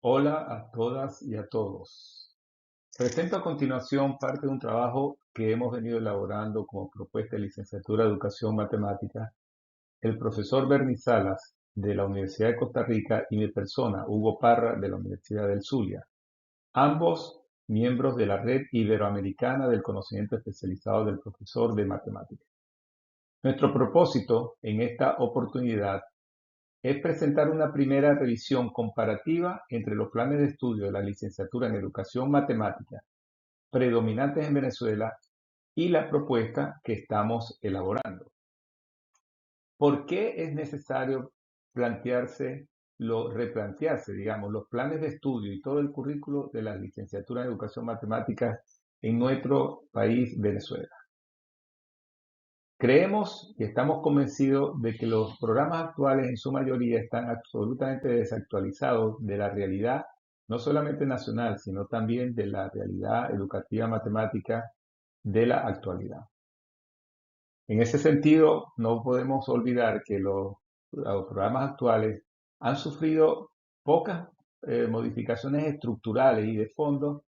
Hola a todas y a todos. Presento a continuación parte de un trabajo que hemos venido elaborando como propuesta de licenciatura de Educación Matemática, el profesor Bernie Salas de la Universidad de Costa Rica y mi persona, Hugo Parra, de la Universidad del Zulia, ambos miembros de la Red Iberoamericana del Conocimiento Especializado del Profesor de Matemáticas. Nuestro propósito en esta oportunidad es presentar una primera revisión comparativa entre los planes de estudio de la licenciatura en Educación Matemática predominantes en Venezuela y la propuesta que estamos elaborando. ¿Por qué es necesario replantearse, digamos, los planes de estudio y todo el currículo de la licenciatura en Educación Matemática en nuestro país, Venezuela? Creemos y estamos convencidos de que los programas actuales en su mayoría están absolutamente desactualizados de la realidad, no solamente nacional, sino también de la realidad educativa matemática de la actualidad. En ese sentido, no podemos olvidar que los programas actuales han sufrido pocas modificaciones estructurales y de fondo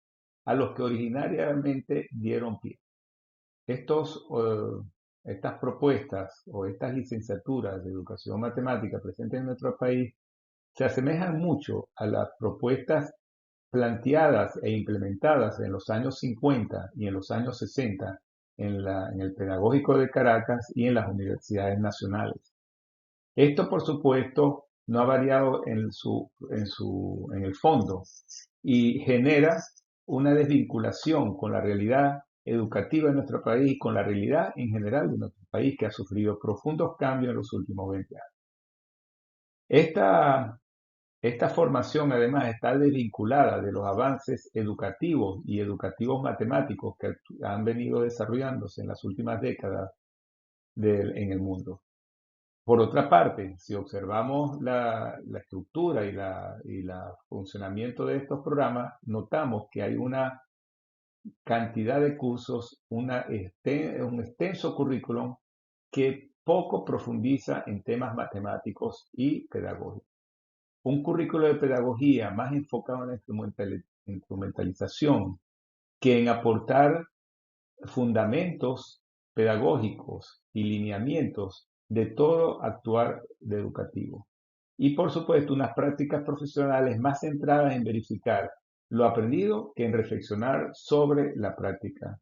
a los que originariamente dieron pie. Estas propuestas o estas licenciaturas de educación matemática presentes en nuestro país se asemejan mucho a las propuestas planteadas e implementadas en los años 50 y en los años 60 en el Pedagógico de Caracas y en las universidades nacionales. Esto, por supuesto, no ha variado en el fondo y genera una desvinculación con la realidad educativa de nuestro país y con la realidad en general de nuestro país, que ha sufrido profundos cambios en los últimos 20 años. Esta, esta formación además está desvinculada de los avances educativos y educativos matemáticos que han venido desarrollándose en las últimas décadas en el mundo. Por otra parte, si observamos la estructura y la funcionamiento de estos programas, notamos que hay una cantidad de cursos, un extenso currículum que poco profundiza en temas matemáticos y pedagógicos. Un currículo de pedagogía más enfocado en la instrumentalización que en aportar fundamentos pedagógicos y lineamientos de todo actuar de educativo. Y por supuesto, unas prácticas profesionales más centradas en verificar lo aprendido que en reflexionar sobre la práctica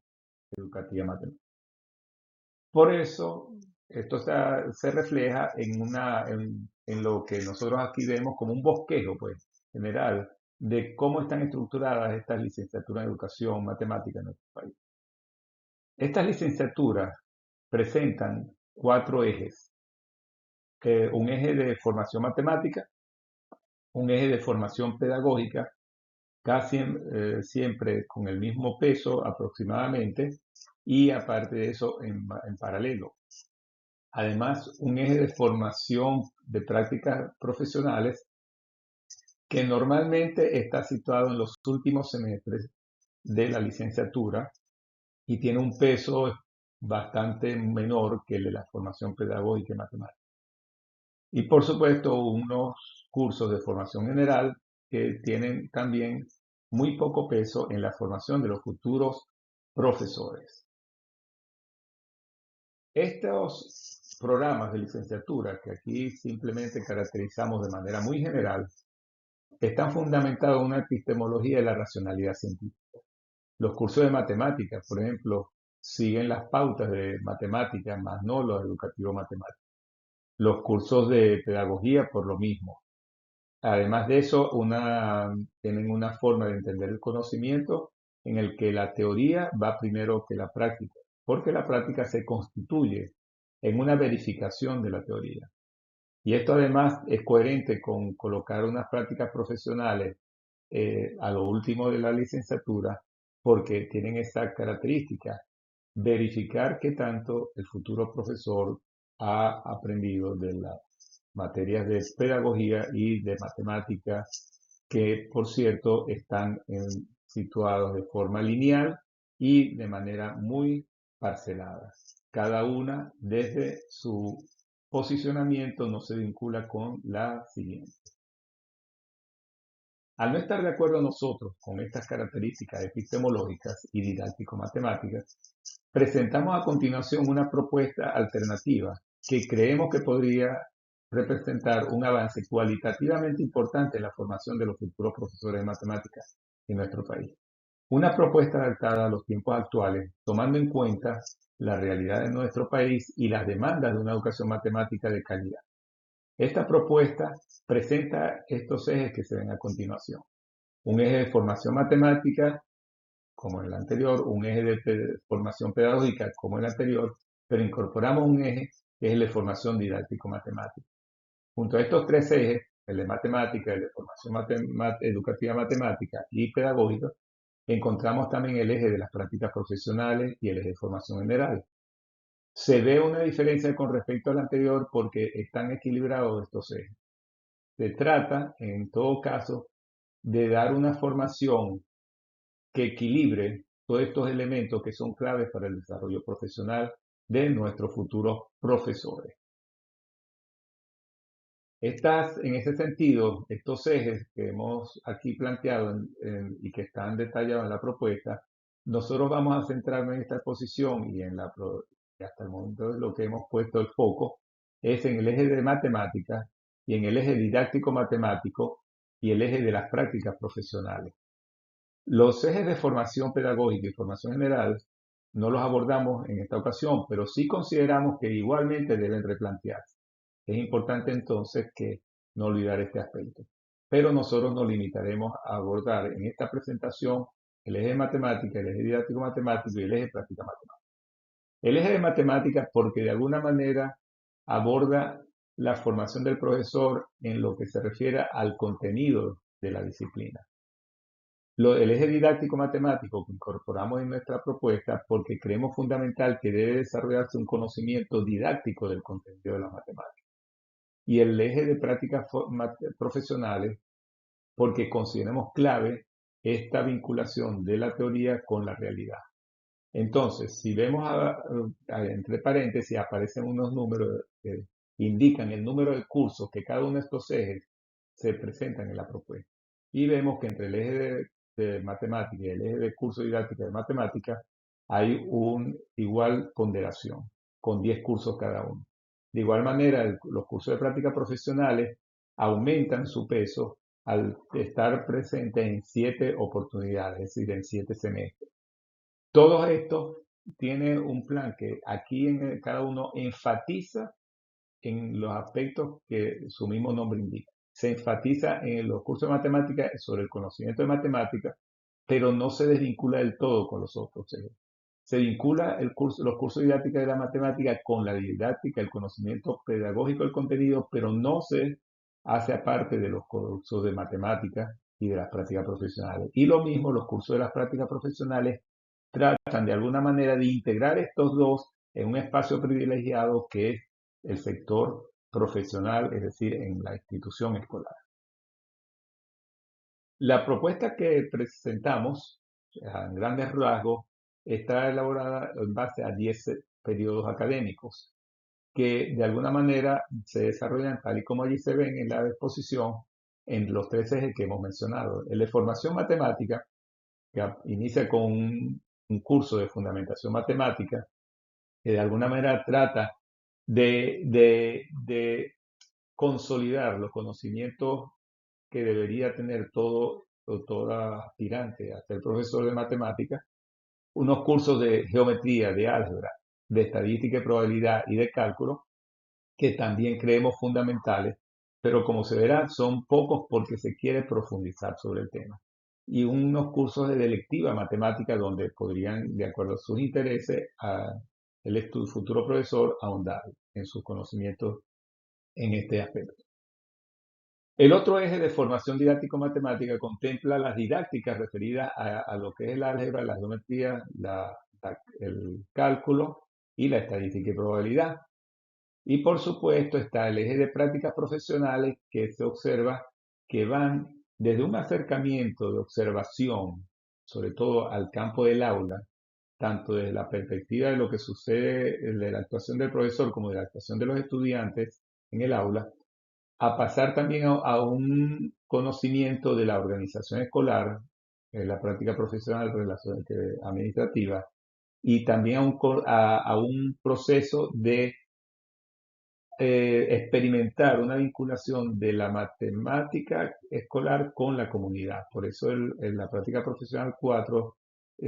educativa matemática. Por eso, esto se refleja en lo que nosotros aquí vemos como un bosquejo, pues, general, de cómo están estructuradas estas licenciaturas en educación matemática en nuestro país. Estas licenciaturas presentan cuatro ejes. Un eje de formación matemática, un eje de formación pedagógica, casi siempre con el mismo peso aproximadamente, y aparte de eso en paralelo. Además, un eje de formación de prácticas profesionales que normalmente está situado en los últimos semestres de la licenciatura y tiene un peso bastante menor que el de la formación pedagógica y matemática. Y por supuesto, unos cursos de formación general que tienen también muy poco peso en la formación de los futuros profesores. Estos programas de licenciatura, que aquí simplemente caracterizamos de manera muy general, están fundamentados en una epistemología de la racionalidad científica. Los cursos de matemáticas, por ejemplo, siguen las pautas de matemáticas, más no los educativos matemáticos. Los cursos de pedagogía, por lo mismo. Además de eso, tienen una forma de entender el conocimiento en el que la teoría va primero que la práctica, porque la práctica se constituye en una verificación de la teoría. Y esto además es coherente con colocar unas prácticas profesionales a lo último de la licenciatura, porque tienen esta característica, verificar qué tanto el futuro profesor ha aprendido de las materias de pedagogía y de matemática, que por cierto están situados de forma lineal y de manera muy parcelada. Cada una desde su posicionamiento no se vincula con la siguiente. Al no estar de acuerdo nosotros con estas características epistemológicas y didáctico-matemáticas, presentamos a continuación una propuesta alternativa que creemos que podría representar un avance cualitativamente importante en la formación de los futuros profesores de matemáticas en nuestro país. Una propuesta adaptada a los tiempos actuales, tomando en cuenta la realidad de nuestro país y las demandas de una educación matemática de calidad. Esta propuesta presenta estos ejes que se ven a continuación. Un eje de formación matemática, como en el anterior, un eje de formación pedagógica, como en el anterior, pero incorporamos un eje que es el de formación didáctico-matemática. Junto a estos tres ejes, el de matemática, el de formación educativa matemática y pedagógica, encontramos también el eje de las prácticas profesionales y el eje de formación general. Se ve una diferencia con respecto al anterior porque están equilibrados estos ejes. Se trata, en todo caso, de dar una formación que equilibre todos estos elementos que son claves para el desarrollo profesional de nuestros futuros profesores. En ese sentido, estos ejes que hemos aquí planteado y que están detallados en la propuesta, nosotros vamos a centrarnos en esta exposición y hasta el momento lo que hemos puesto el foco es en el eje de matemáticas y en el eje didáctico-matemático y el eje de las prácticas profesionales. Los ejes de formación pedagógica y formación general no los abordamos en esta ocasión, pero sí consideramos que igualmente deben replantearse. Es importante entonces que no olvidar este aspecto. Pero nosotros nos limitaremos a abordar en esta presentación el eje de matemática, el eje didáctico matemático y el eje de práctica matemática. El eje de matemáticas porque de alguna manera aborda la formación del profesor en lo que se refiere al contenido de la disciplina. El eje didáctico matemático que incorporamos en nuestra propuesta porque creemos fundamental que debe desarrollarse un conocimiento didáctico del contenido de las matemáticas. Y el eje de prácticas profesionales porque consideramos clave esta vinculación de la teoría con la realidad. Entonces, si vemos entre paréntesis, aparecen unos números que indican el número de cursos que cada uno de estos ejes se presentan en la propuesta. Y vemos que entre el eje de matemática y el eje de curso didáctico de matemática hay una igual ponderación, con 10 cursos cada uno. De igual manera, los cursos de prácticas profesionales aumentan su peso al estar presentes en 7 oportunidades, es decir, en 7 semestres. Todo esto tiene un plan que aquí en cada uno enfatiza en los aspectos que su mismo nombre indica. Se enfatiza en los cursos de matemáticas sobre el conocimiento de matemáticas, pero no se desvincula del todo con los otros ejes. Se vincula los cursos didácticos de la matemática con la didáctica, el conocimiento pedagógico del contenido, pero no se hace aparte de los cursos de matemáticas y de las prácticas profesionales. Y lo mismo, los cursos de las prácticas profesionales tratan de alguna manera de integrar estos dos en un espacio privilegiado que es el sector profesional, es decir, en la institución escolar. La propuesta que presentamos, en grandes rasgos, está elaborada en base a 10 periodos académicos que de alguna manera se desarrollan tal y como allí se ven en la exposición en los tres ejes que hemos mencionado. El de formación matemática, que inicia con un curso de fundamentación matemática, que de alguna manera trata de consolidar los conocimientos que debería tener toda aspirante a ser profesor de matemáticas, unos cursos de geometría, de álgebra, de estadística y probabilidad y de cálculo, que también creemos fundamentales, pero como se verá, son pocos porque se quiere profundizar sobre el tema. Y unos cursos de electiva matemática donde podrían, de acuerdo a sus intereses, el futuro profesor ahondar en sus conocimientos en este aspecto. El otro eje de formación didáctico-matemática contempla las didácticas referidas a lo que es el álgebra, la geometría, el cálculo y la estadística y probabilidad. Y por supuesto está el eje de prácticas profesionales que se observa que van desde un acercamiento de observación, sobre todo al campo del aula, tanto desde la perspectiva de lo que sucede de la actuación del profesor como de la actuación de los estudiantes en el aula, a pasar también a un conocimiento de la organización escolar, la práctica profesional, relaciones administrativas, y también a un proceso de experimentar una vinculación de la matemática escolar con la comunidad. Por eso en la práctica profesional 4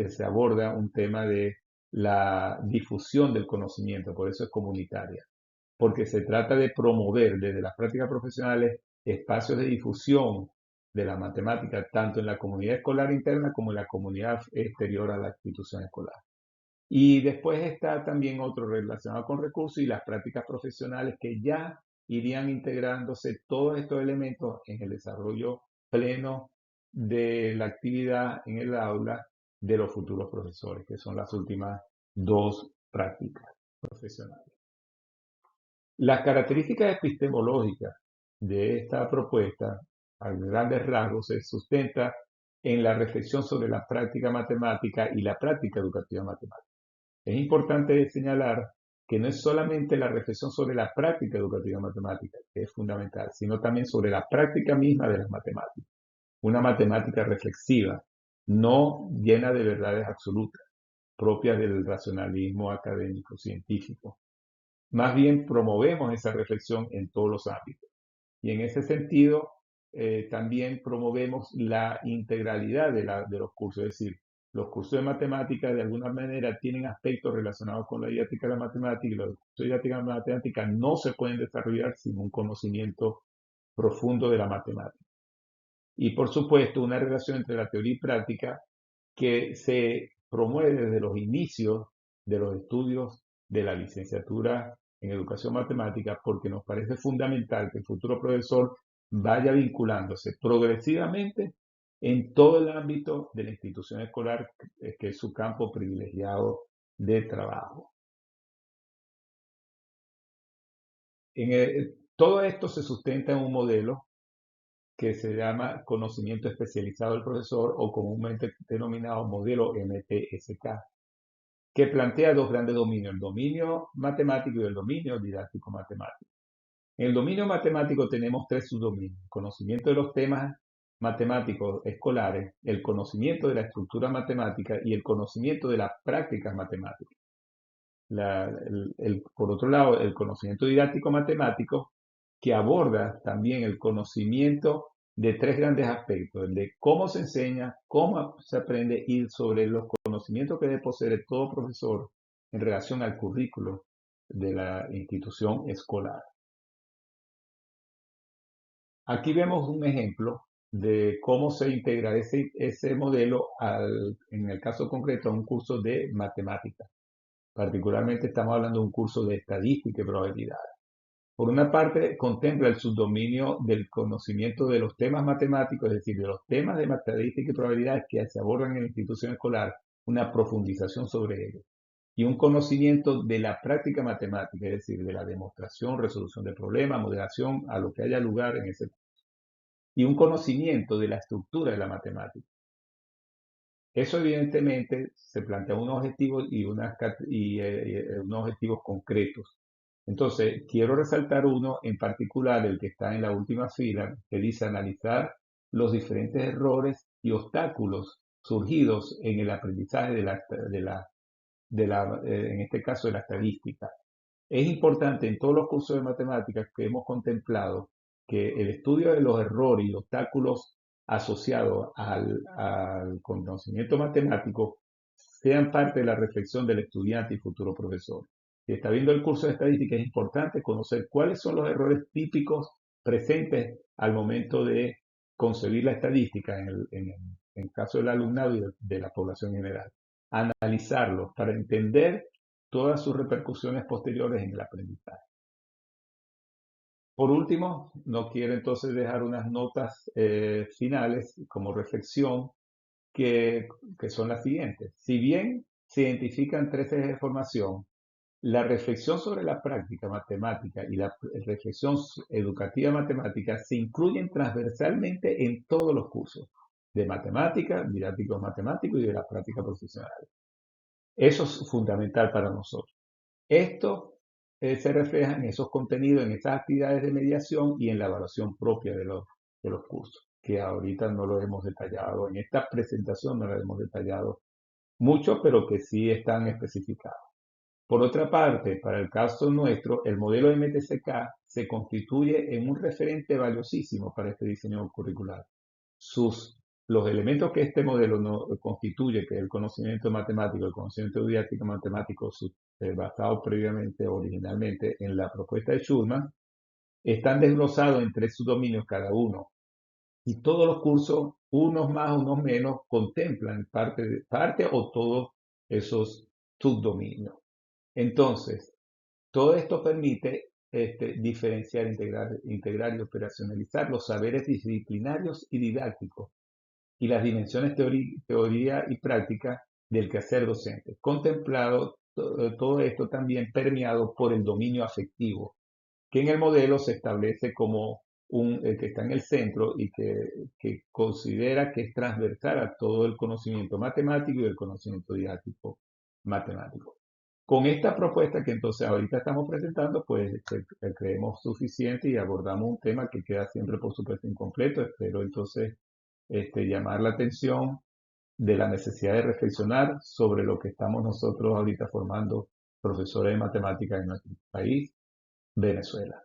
se aborda un tema de la difusión del conocimiento, por eso es comunitaria, porque se trata de promover desde las prácticas profesionales espacios de difusión de la matemática, tanto en la comunidad escolar interna como en la comunidad exterior a la institución escolar. Y después está también otro relacionado con recursos y las prácticas profesionales que ya irían integrándose todos estos elementos en el desarrollo pleno de la actividad en el aula de los futuros profesores, que son las últimas dos prácticas profesionales. Las características epistemológicas de esta propuesta, a grandes rasgos, se sustenta en la reflexión sobre la práctica matemática y la práctica educativa matemática. Es importante señalar que no es solamente la reflexión sobre la práctica educativa matemática, que es fundamental, sino también sobre la práctica misma de las matemáticas. Una matemática reflexiva, no llena de verdades absolutas, propias del racionalismo académico científico. Más bien promovemos esa reflexión en todos los ámbitos. Y en ese sentido, también promovemos la integralidad de los cursos, es decir, los cursos de matemática de alguna manera tienen aspectos relacionados con la didáctica de la matemática y los cursos de didáctica de la matemática no se pueden desarrollar sin un conocimiento profundo de la matemática. Y por supuesto, una relación entre la teoría y práctica que se promueve desde los inicios de los estudios de la licenciatura en educación matemática, porque nos parece fundamental que el futuro profesor vaya vinculándose progresivamente en todo el ámbito de la institución escolar, que es su campo privilegiado de trabajo. Todo esto se sustenta en un modelo que se llama conocimiento especializado del profesor o comúnmente denominado modelo MTSK, que plantea dos grandes dominios, el dominio matemático y el dominio didáctico matemático. En el dominio matemático tenemos tres subdominios: conocimiento de los temas matemáticos escolares, el conocimiento de la estructura matemática y el conocimiento de las prácticas matemáticas. Por otro lado, el conocimiento didáctico matemático, que aborda también el conocimiento de tres grandes aspectos: de cómo se enseña, cómo se aprende y sobre los conocimientos que debe poseer todo profesor en relación al currículo de la institución escolar. Aquí vemos un ejemplo de cómo se integra ese modelo en el caso concreto a un curso de matemáticas. Particularmente estamos hablando de un curso de estadística y probabilidad. Por una parte, contempla el subdominio del conocimiento de los temas matemáticos, es decir, de los temas de estadística y probabilidad que se abordan en la institución escolar, una profundización sobre ellos. Y un conocimiento de la práctica matemática, es decir, de la demostración, resolución de problemas, modelación, a lo que haya lugar en ese. Y un conocimiento de la estructura de la matemática. Eso evidentemente se plantea unos objetivos y unos objetivos concretos. Entonces, quiero resaltar uno en particular, el que está en la última fila, que dice analizar los diferentes errores y obstáculos surgidos en el aprendizaje en este caso, de la estadística. Es importante en todos los cursos de matemáticas que hemos contemplado que el estudio de los errores y obstáculos asociados al conocimiento matemático sean parte de la reflexión del estudiante y futuro profesor. Si está viendo el curso de estadística, es importante conocer cuáles son los errores típicos presentes al momento de concebir la estadística en el caso del alumnado y de la población general. Analizarlos para entender todas sus repercusiones posteriores en el aprendizaje. Por último, no quiero entonces dejar unas notas finales como reflexión que, que son las siguientes. Si bien se identifican tres ejes de formación, la reflexión sobre la práctica matemática y la reflexión educativa matemática se incluyen transversalmente en todos los cursos de matemática, didácticos matemáticos y de la práctica profesional. Eso es fundamental para nosotros. Esto se reflejan esos contenidos en esas actividades de mediación y en la evaluación propia de los cursos, que ahorita no lo hemos detallado, en esta presentación no lo hemos detallado mucho, pero que sí están especificados. Por otra parte, para el caso nuestro, el modelo MTCK se constituye en un referente valiosísimo para este diseño curricular. Los elementos que este modelo constituye, que es el conocimiento matemático, el conocimiento didáctico matemático basado previamente, originalmente, en la propuesta de Schulman, están desglosados en 3 subdominios cada uno. Y todos los cursos, unos más, unos menos, contemplan parte o todos esos subdominios. Entonces, todo esto permite diferenciar, integrar y operacionalizar los saberes disciplinarios y didácticos y las dimensiones teoría y práctica del quehacer docente, contemplado todo esto también permeado por el dominio afectivo, que en el modelo se establece como que está en el centro y que considera que es transversal a todo el conocimiento matemático y el conocimiento didáctico matemático. Con esta propuesta que entonces ahorita estamos presentando, pues creemos suficiente y abordamos un tema que queda siempre, por supuesto, incompleto. Espero entonces llamar la atención de la necesidad de reflexionar sobre lo que estamos nosotros ahorita formando profesores de matemáticas en nuestro país, Venezuela.